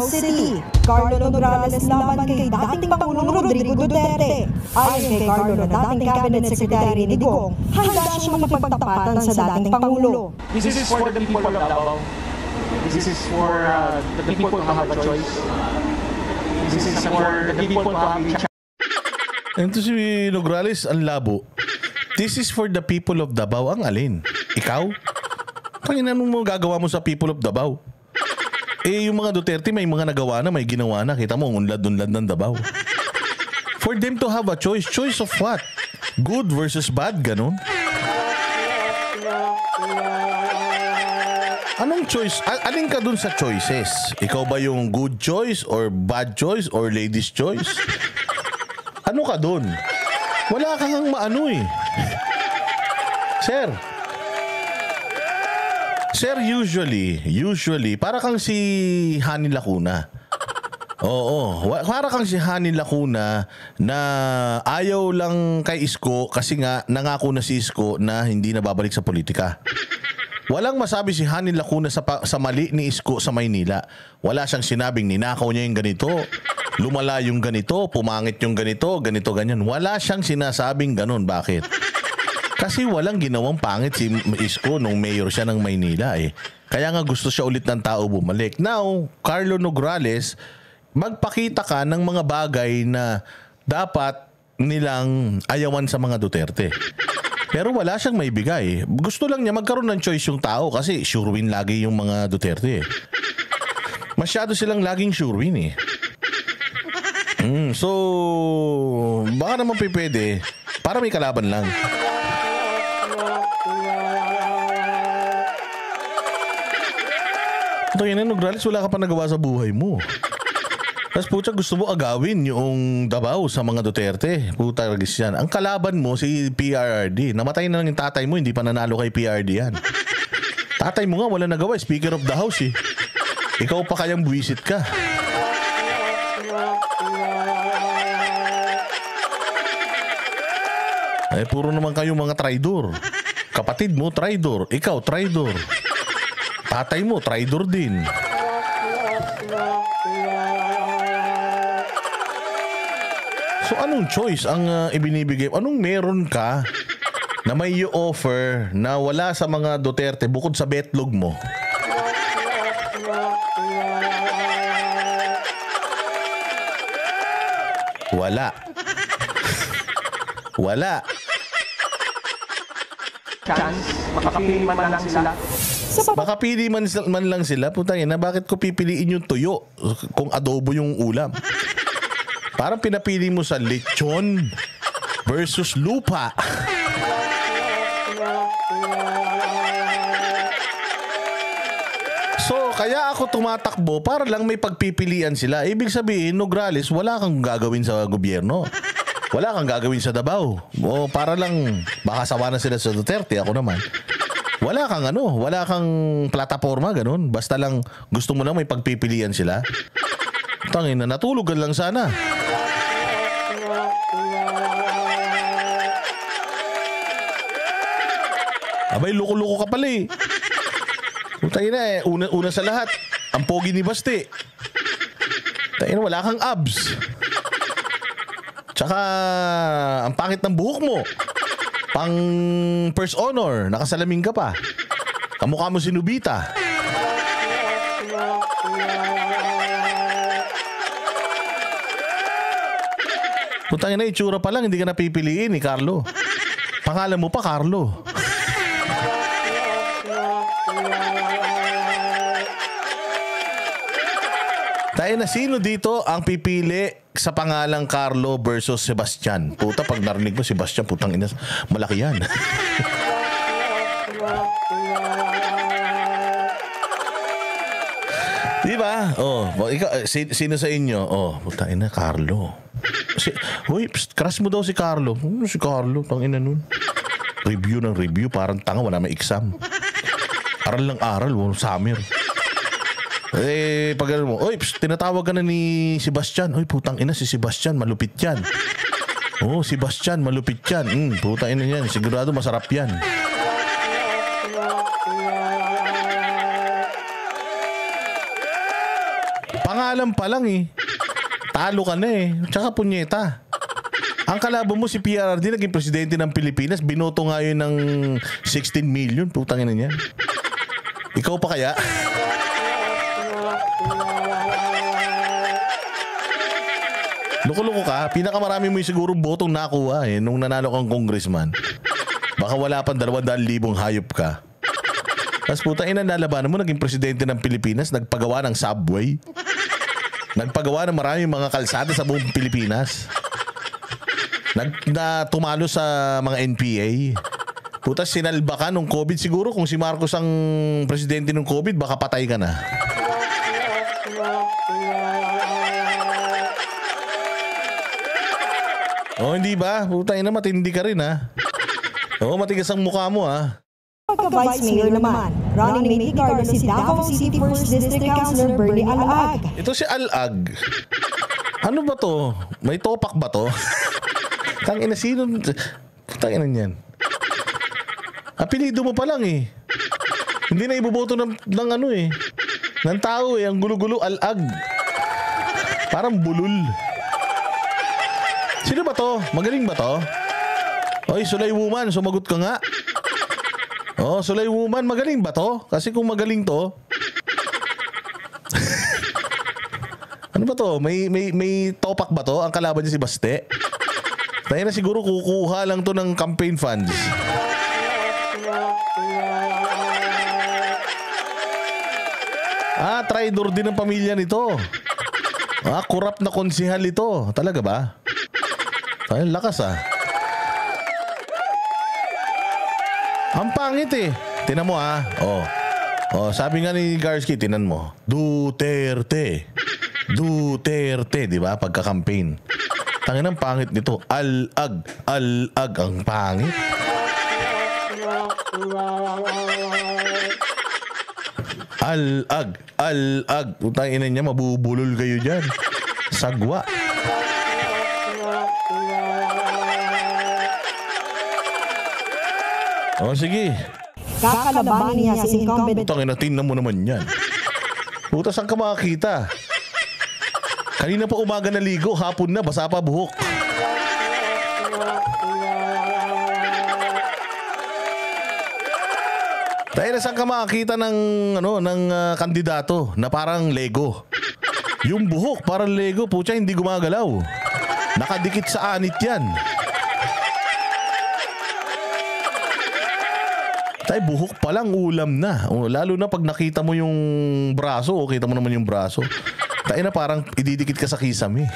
City. Carlo Nograles laban kay dating Pangulong Rodrigo Duterte. Ayon kay Carlo na dating Cabinet Secretary ni Digong, handa siyang makipagtapatan sa dating Pangulo. This is for the people of Davao. This is for the people who have a choice. This is for the people who have a choice. Ito si Nograles, ang labo. This is for the people of Davao. Ang alin? Ikaw? Pangina mo gagawa mo sa people of Davao? Eh, yung mga Duterte may mga nagawa na, may ginawa na. Kita mo, unlad-unlad ng Davao. For them to have a choice. Choice of what? Good versus bad, ganun? Anong choice? Alin ka dun sa choices? Ikaw ba yung good choice or bad choice or ladies choice? Ano ka dun? Wala kang maano eh. Sir, usually, para kang si Hani Lacuna. Oo, para kang si Hani Lacuna na ayaw lang kay Isko kasi nga nangako na si Isko na hindi na babalik sa politika. Walang masabi si Hani Lacuna sa mali ni Isko sa Maynila. Wala siyang sinabing ninakaw niya yung ganito, lumala yung ganito, pumangit yung ganito, ganyan. Wala siyang sinasabing ganun. Bakit? Kasi walang ginawang pangit si Isko nung mayor siya ng Maynila eh. Kaya nga gusto siya ulit ng tao bumalik. Now, Carlo Nograles, magpakita ka ng mga bagay na dapat nilang ayawan sa mga Duterte. Pero wala siyang maibigay. Gusto lang niya magkaroon ng choice yung tao kasi sure win lagi yung mga Duterte eh. Masyado silang laging sure win eh. So, baka naman pwede para may kalaban lang. Ito yun, Nograles, wala ka pa nagawa sa buhay mo. Tapos puta, gusto mo agawin yung Davao sa mga Duterte. Puta, ragis yan. Ang kalaban mo si PRRD. Namatay na lang yung tatay mo, hindi pa nanalo kay PRD yan. Tatay mo nga, wala nagawa. Speaker of the House eh. Ikaw pa kayang buwisit ka. Eh, puro naman kayo mga traidor. Kapatid mo, traidor. Ikaw, traidor. Tatay mo, traidor din. So, anong choice ang ibinibigay? Anong meron ka na may i-offer na wala sa mga Duterte bukod sa betlog mo? Wala. Wala. Chance, makapili man lang sila. Baka pili man lang sila. Putangin na, bakit ko pipiliin yung tuyo kung adobo yung ulam? Parang pinapili mo sa lechon versus lupa. So, kaya ako tumatakbo para lang may pagpipilian sila. Ibig sabihin, Nograles, wala kang gagawin sa gobyerno. Wala kang gagawin sa Davao. O para lang, baka sawa na sila sa Duterte, ako naman. Wala kang plataforma, ganun. Basta lang gusto mo lang may pagpipilian sila. Tangin na, natulugan lang sana. Abay, loko-loko ka pala eh. Tangin na eh, una sa lahat, ang pogi ni Basti. Tangin na, wala kang abs. Tsaka, ang pangit ng buhok mo. Pang first honor, nakasalamin ka pa. Kamukha mo si Nobita. Putangin na, itsura pa lang, hindi ka napipiliin ni Carlo. Pangalan mo pa, Carlo. Tayo na, sino dito ang pipili sa pangalang Carlo versus Sebastian? Puta, pag narinig mo Sebastian, putang ina, malaki yan. Di ba? Oh, ikaw, sino sa inyo? Oh, putang ina, Carlo. Hoy, crush mo daw si Carlo. Si Carlo, tang ina nun. Review ng review, parang tanga, wala may exam. Aral lang aral, summer. Eh, pag mo, oy, tinatawag ka na ni Sebastian. Oy, putang ina, si Sebastian, malupit yan. Oh, Sebastian, malupit yan. Putang ina yan, sigurado masarap yan. pangalan pa lang eh. Talo ka na eh. Tsaka punyeta. Ang kalaban mo si PRRD naging presidente ng Pilipinas, binoto nga yun ng 16 million. Putangin na niyan. Ikaw pa kaya? Loko-loko ka. Pinakamarami mo yung siguro botong nakuha eh nung nanalo kang congressman. Baka wala pang 200,000 hayop ka. Tapos putang ina, nalabanan mo naging presidente ng Pilipinas, nagpagawa ng subway. Nagpagawa ng maraming mga kalsada sa buong Pilipinas. Tumalo sa mga NPA. Putas, sinalba ka nung COVID. Siguro kung si Marcos ang presidente ng COVID, baka patay ka na. Oh, hindi ba? Putang ina, matindi ka rin ha. Oo, matigas ang mukha mo ha. Pagka-Vice Mayor naman, running mate ni Carlo si Davao City 1st District Councilor Bernie Alag. Ito si Alag. Ano ba to? May topak ba to? Tangina, sino? Tangina niyan. Apelido mo pa lang eh. Hindi na iboboto ng ano eh. Ng tao eh. Ang gulo-gulo, Alag. Parang bulol. Sino ba to? Magaling ba to? Oy, Sulay Woman, sumagot ka nga. Oh, Sulay Woman, magaling ba to? Kasi kung magaling to, ano ba to? May topak ba to? Ang kalaban niya si Baste? Tayo na siguro kukuha lang to ng campaign funds. Traidor din ang pamilya nito. Corrupt na konsihal ito. Talaga ba? Ay, lakas Ang pangit eh. Tinan mo sabi nga ni Garski, tinan mo. Duterte, di ba? Pagka-campaign. Tangin ang pangit nito. Alag, ang pangit. Alag. Tangin niya, mabubulol kayo dyan. Sagwa. Oh, sige. Kakalabanin niya si incumbent. Tangina, tingnan mo naman yan. Putas, saan ka makakita? Kanina pa umaga naligo, hapon na, basa pa buhok. Dahil saan ka makakita ng kandidato na parang Lego? Yung buhok parang Lego, putya, hindi gumagalaw. Nakadikit sa anit yan. Tay, buhok pa lang ulam na. Lalo na pag nakita mo yung braso, kita mo naman yung braso. Tay na parang ididikit ka sa kisame.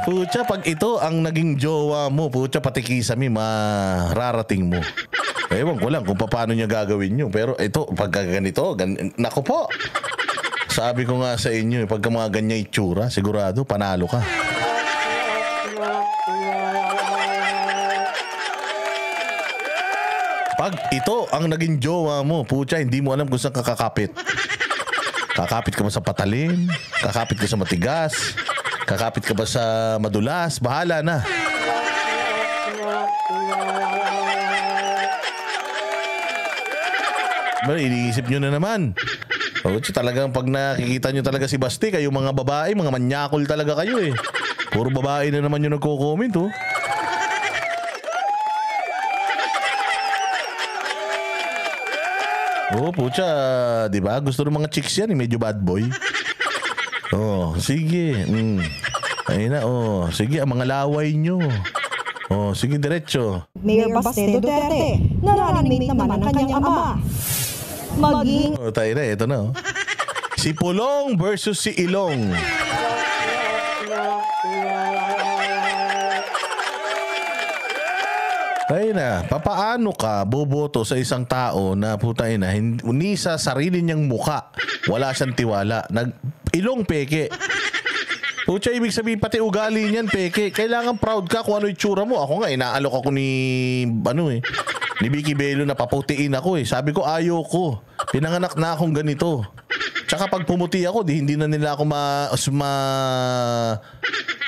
Pucha, pag ito ang naging jowa mo, pucha, pati kisame mararating mo. Ewan ko lang kung paano niya gagawin yun. Pero ito, pagka ganito, naku po. Sabi ko nga sa inyo, pagka mga ganyan itsura, sigurado, panalo ka. Pag ito ang naging jowa mo, pucha, hindi mo alam kung saan kakakapit. Kakapit ka ba sa patalim? Kakapit ka sa matigas? Kakapit ka ba sa madulas? Bahala na. Iniisip nyo na naman. Pucha, talagang pag nakikita nyo talaga si Basti, kayo mga babae, mga manyakol talaga kayo eh. Puro babae na naman yung nagko-comment oh. Oh, pucha, di ba? Gusto ng mga chicks yan, medyo bad boy. Oh, sige. Ayun na, sige, ang mga laway nyo. Oh, sige, diretso. Mayor Baste Duterte, na running mate naman ang kanyang ama. Maging... Tayo na, ito na. Si Pulong versus si Ilong. Tayo na, papaano ka boboto sa isang tao na putain na hindi sa sarili niyang muka, wala siyang tiwala, ilong peke. Pucha, ibig sabihin pati ugali niyan peke. Kailangan proud ka kung ano itsura mo. Ako nga, inaalok ako ni Vicky Bello na paputiin ako eh. Sabi ko, ayoko. Pinanganak na akong ganito. Tsaka pag pumuti ako, hindi na nila ako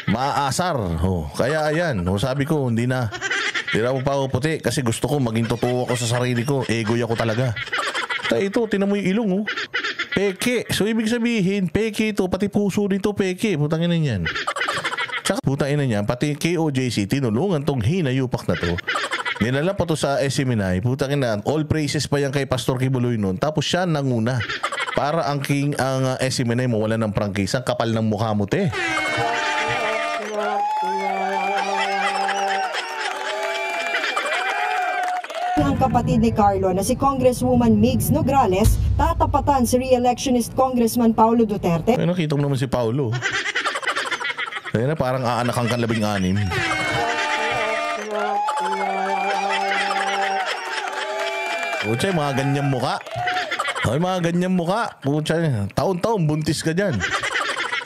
maaasar. Kaya ayan, sabi ko, hindi na. Tira mo pa ako puti kasi gusto ko maging totoo ako sa sarili ko. Egoy ako talaga. Ito, tinan mo yung ilong, oh. Peke. So, ibig sabihin, peke ito. Pati puso nito, peke. Putang ina niyan. Tsaka, putang ina niyan, pati KOJC, tinulungan tong hinayupak na to. Ninala pa to sa SMNI. Putang ina, all praises pa yan kay Pastor Kibuloy nun. Tapos siya nanguna. Para ang SMNI mawala ng prangkisa. Kapal ng mukha mo, te. Ang kapatid ni Carlo na si Congresswoman Migs Nograles tatapatan si re-electionist Congressman Paulo Duterte. Ay, nakita mo naman si Paulo. Kaya na parang aanakang kan 16. Pucha, mga ganyang muka. Ay, mga ganyang muka. Pucha, taon-taon buntis ka dyan.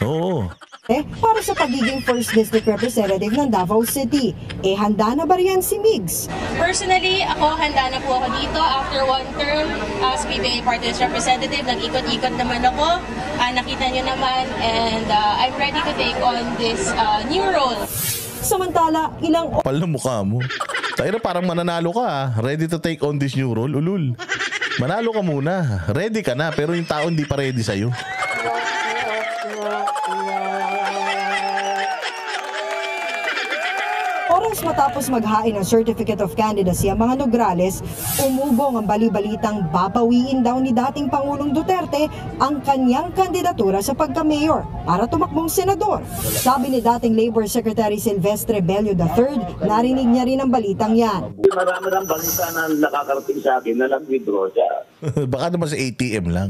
Oo. Para sa pagiging first district representative ng Davao City. Handa na ba riyan si Migs? Personally, handa na po ako dito after one term as PBA Party List Representative. Nag-ikot-ikot naman ako. Nakita nyo naman and I'm ready to take on this new role. Samantala, ilang Pal na mukha mo. Tayo parang mananalo ka, ha? Ready to take on this new role? Ulul. Manalo ka muna. Ready ka na, pero yung tao hindi pa ready sa'yo. oras matapos maghain ng Certificate of Candidacy ang mga Nograles, umugong ang bali-balitang babawiin daw ni dating Pangulong Duterte ang kanyang kandidatura sa pagka-mayor para tumakbong senador. Sabi ni dating Labor Secretary Silvestre Bello III, narinig niya rin ang balitang yan. Marami ng balita na nakakarating sa akin na nag-withdraw siya. Baka naman sa ATM lang.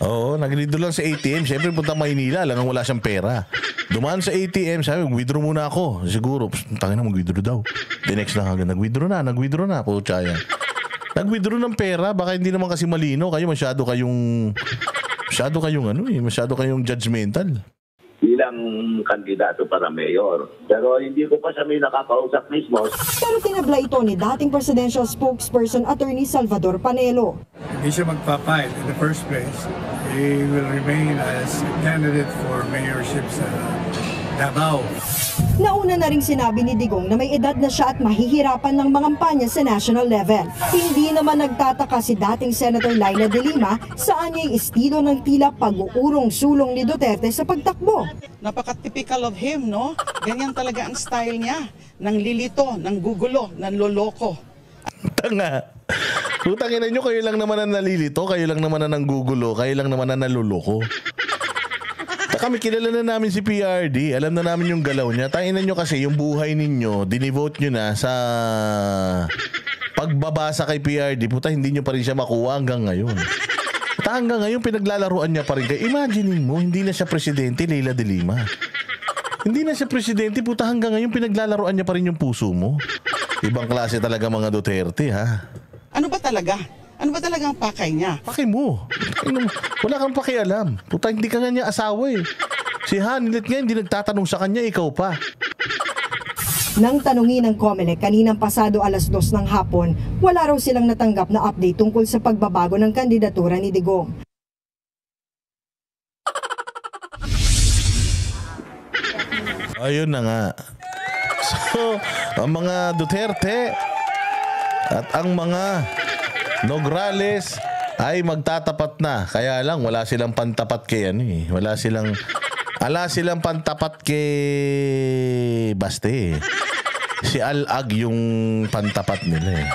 Oo, nag-withdraw lang sa ATM. Siyempre punta Maynila, lang wala siyang pera. Dumaan sa ATM, sabi, withdraw muna ako. Siguro, tangin na mag-withdraw daw. The next lang agad, nag-withdraw na. Pucha yan. Nag-withdraw ng pera, baka hindi naman kasi malino. Kayo masyado kayong judgmental. Bilang kandidato para mayor. Pero hindi ko pa siya may nakakausap mismo. Pero tinabla ito ni dating presidential spokesperson Attorney Salvador Panelo. Hindi siya magpapile in the first place. He will remain as a candidate for mayorship sa Davao. Nauna na ring sinabi ni Digong na may edad na siya at mahihirapan ng mangampanya sa national level. Hindi naman nagtataka si dating Senator Laila de Lima saan niya yung estilo ng tila pag-uurong-sulong ni Duterte sa pagtakbo. Napaka-typical of him, no? Ganyan talaga ang style niya. Nang lilito, nang gugulo, nang loloko. Tanga. Putangin nyo, kayo lang naman ang nalilito, kayo lang naman ang nanggugulo, kayo lang naman ang naluloko. Kami kilala na namin si PRD, alam na namin yung galaw niya. Tanginan nyo kasi yung buhay ninyo, dinivote nyo na sa pagbabasa kay PRD. Puta, hindi nyo pa rin siya makuha hanggang ngayon. Puta, hanggang ngayon pinaglalaruan niya pa rin kayo. Imaginein mo, hindi na siya presidente, Leila de Lima. Hindi na siya presidente, puta, hanggang ngayon pinaglalaruan niya pa rin yung puso mo. Ibang klase talaga mga Duterte, ha? Ano ba talaga? Ano ba talaga ang pakay niya? Pakay mo. Wala kang pakialam. Puta, hindi ka nga niya asawa eh. Si Hanilet nga hindi nagtatanong sa kanya, ikaw pa. Nang tanungin ng COMELEC kaninang pasado 2:00 ng hapon, wala raw silang natanggap na update tungkol sa pagbabago ng kandidatura ni Digong. Ayun na nga. So, ang mga Duterte at ang mga Nograles ay magtatapat na. Kaya lang, wala silang pantapat kay Wala silang pantapat kay Baste. Si Al-Ag yung pantapat nila eh.